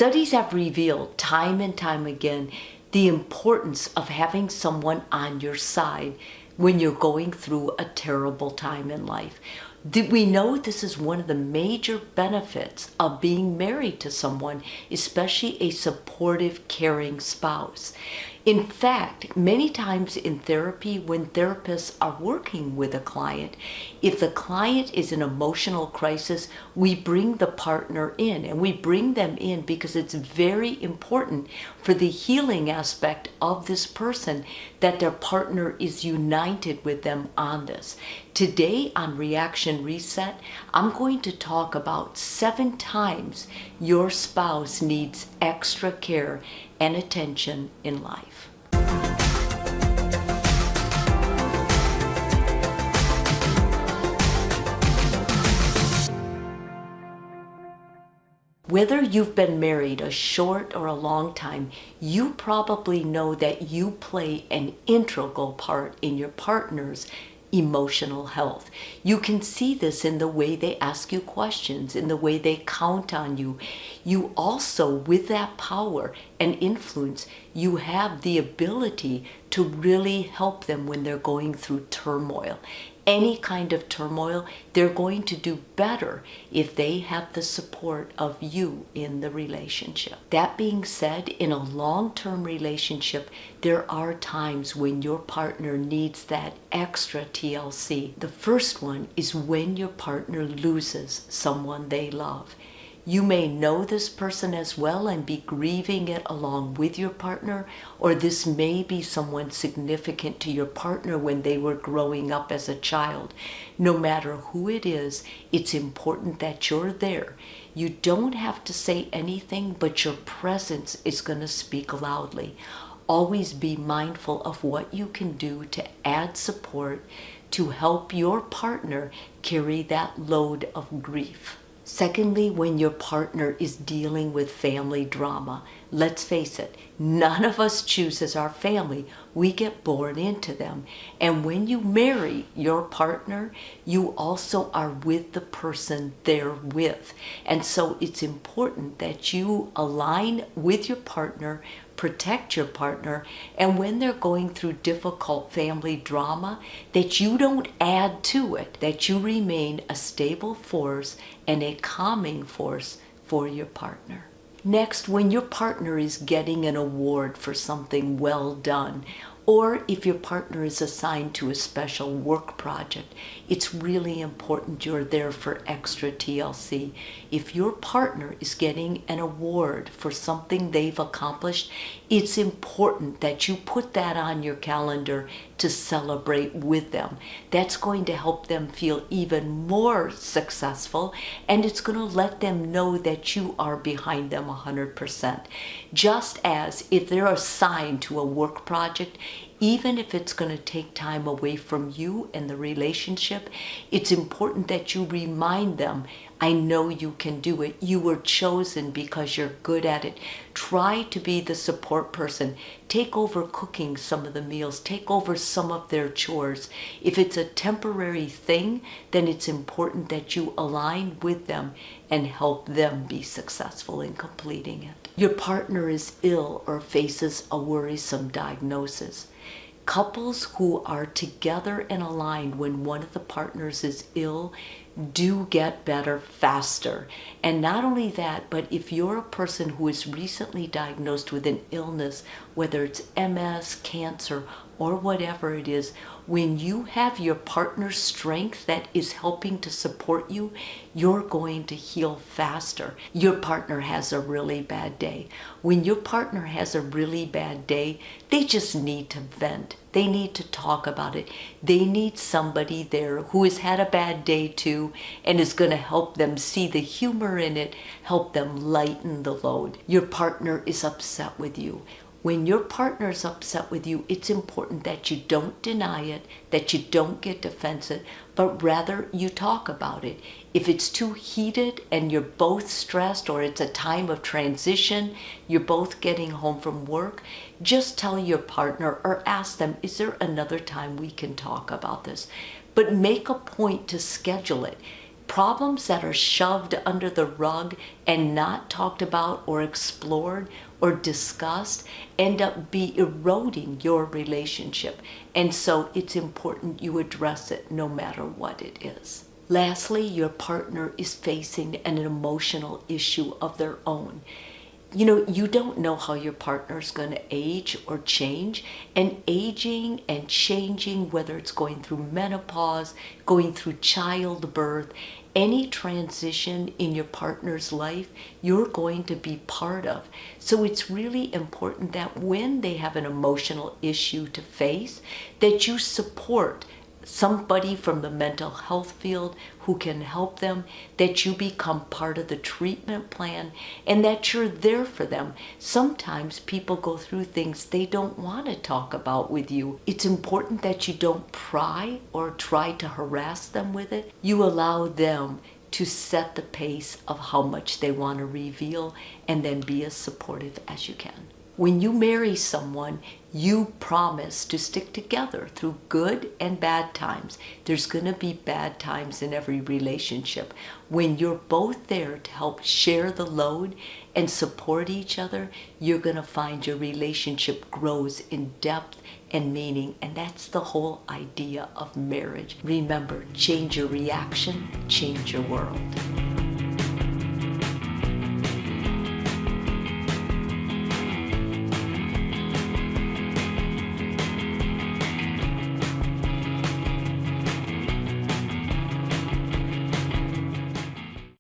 Studies have revealed time and time again the importance of having someone on your side when you're going through a terrible time in life. We know this is one of the major benefits of being married to someone, especially a supportive, caring spouse. In fact, many times in therapy, when therapists are working with a client, if the client is in emotional crisis, we bring the partner in, and we bring them in because it's very important for the healing aspect of this person that their partner is united with them on this. Today on Reaction Reset, I'm going to talk about 7 times your spouse needs extra care and attention in life. Whether you've been married a short or a long time, you probably know that you play an integral part in your partner's emotional health. You can see this in the way they ask you questions, in the way they count on you. You also, with that power and influence, you have the ability to really help them when they're going through turmoil. Any kind of turmoil, they're going to do better if they have the support of you in the relationship. That being said, in a long-term relationship, there are times when your partner needs that extra TLC. The first one is when your partner loses someone they love. You may know this person as well and be grieving it along with your partner, or this may be someone significant to your partner when they were growing up as a child. No matter who it is, it's important that you're there. You don't have to say anything, but your presence is going to speak loudly. Always be mindful of what you can do to add support to help your partner carry that load of grief. Secondly, when your partner is dealing with family drama, let's face it, none of us chooses our family. We get born into them. And when you marry your partner, you also are with the person they're with. And so it's important that you align with your partner, protect your partner, and when they're going through difficult family drama, that you don't add to it, that you remain a stable force and a calming force for your partner. Next, when your partner is getting an award for something well done, or if your partner is assigned to a special work project, it's really important you're there for extra TLC. If your partner is getting an award for something they've accomplished, it's important that you put that on your calendar to celebrate with them. That's going to help them feel even more successful, and it's going to let them know that you are behind them 100%. Just as if they're assigned to a work project, even if it's going to take time away from you and the relationship, it's important that you remind them, I know you can do it. You were chosen because you're good at it. Try to be the support person. Take over cooking some of the meals. Take over some of their chores. If it's a temporary thing, then it's important that you align with them and help them be successful in completing it. Your partner is ill or faces a worrisome diagnosis. Couples who are together and aligned when one of the partners is ill do get better faster. And not only that, but if you're a person who is recently diagnosed with an illness, whether it's MS, cancer, or whatever it is, when you have your partner's strength that is helping to support you, you're going to heal faster. Your partner has a really bad day. When your partner has a really bad day, they just need to vent. They need to talk about it. They need somebody there who has had a bad day too and is going to help them see the humor in it, help them lighten the load. Your partner is upset with you. When your partner is upset with you, it's important that you don't deny it, that you don't get defensive, but rather you talk about it. If it's too heated and you're both stressed, or it's a time of transition, you're both getting home from work, just tell your partner or ask them, is there another time we can talk about this? But make a point to schedule it. Problems that are shoved under the rug and not talked about or explored or discussed end up be eroding your relationship. And so it's important you address it no matter what it is. Lastly, your partner is facing an emotional issue of their own. You don't know how your partner is going to age or change, and aging and changing, whether it's going through menopause, going through childbirth, any transition in your partner's life, you're going to be part of. So it's really important that when they have an emotional issue to face, that you support somebody from the mental health field who can help them, that you become part of the treatment plan, and that you're there for them. Sometimes people go through things they don't want to talk about with you. It's important that you don't pry or try to harass them with it. You allow them to set the pace of how much they want to reveal, and then be as supportive as you can. When you marry someone, you promise to stick together through good and bad times. There's going to be bad times in every relationship. When you're both there to help share the load and support each other, you're going to find your relationship grows in depth and meaning. And that's the whole idea of marriage. Remember, change your reaction, change your world.